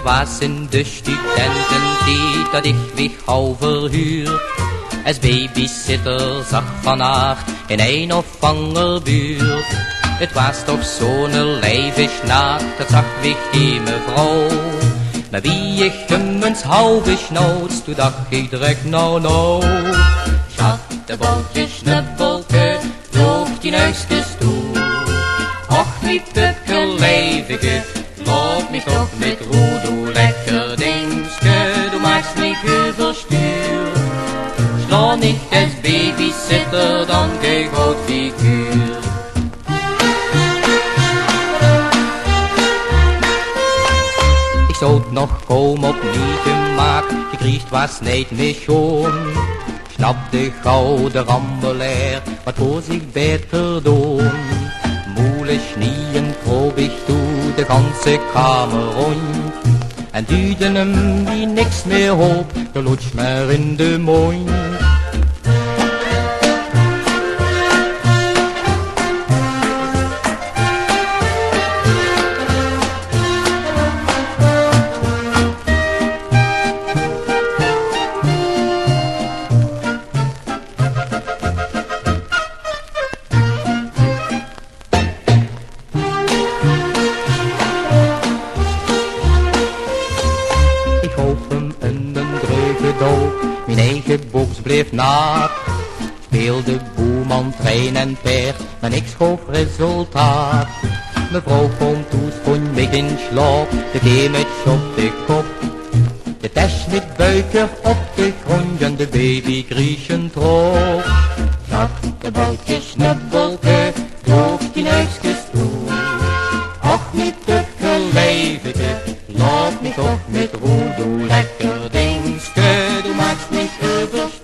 was in de studententijd dat ik mich hou verhuurd. Als babysitter zag van aard in een opvangerbuurt. Het was toch zo'n lijvisch naakt, dat zag ik die mevrouw. Maar wie ik hem eens hou gesnoot, toen dacht ik direct nou. Schattenboutje, snubbelke, loopt die neusjes toe. Och, wie pukkellijvige, loop mich toch met roe, doe lekker dingske, du maakst mich überstuur. Sla niet als babysitter, dan kijk goed figuur. Ik zou het nog komen op niet gemaakt, gekriest was niet meer schoon. Snap de gouden rambelair, wat koos ik beter doen. Moele schnieën kroop ik toe, de ganse kamer rond. En duwde hem wie niks meer hoop, de lutsch maar in de mond. Mijn eigen box bleef naakt. Speelde boeman, trein en paard, maar niks gaf resultaat. Mevrouw komt toe, sprong mij in slaap, de keemetje op de kop. De tas met buiker op de grond en de baby griechen trok. Schattenboutje, snubbelke, doof die neusjes toe. Och, niet te gelijvige, laat me toch met roe, doe lekker dingske, du maakst mich überstuur.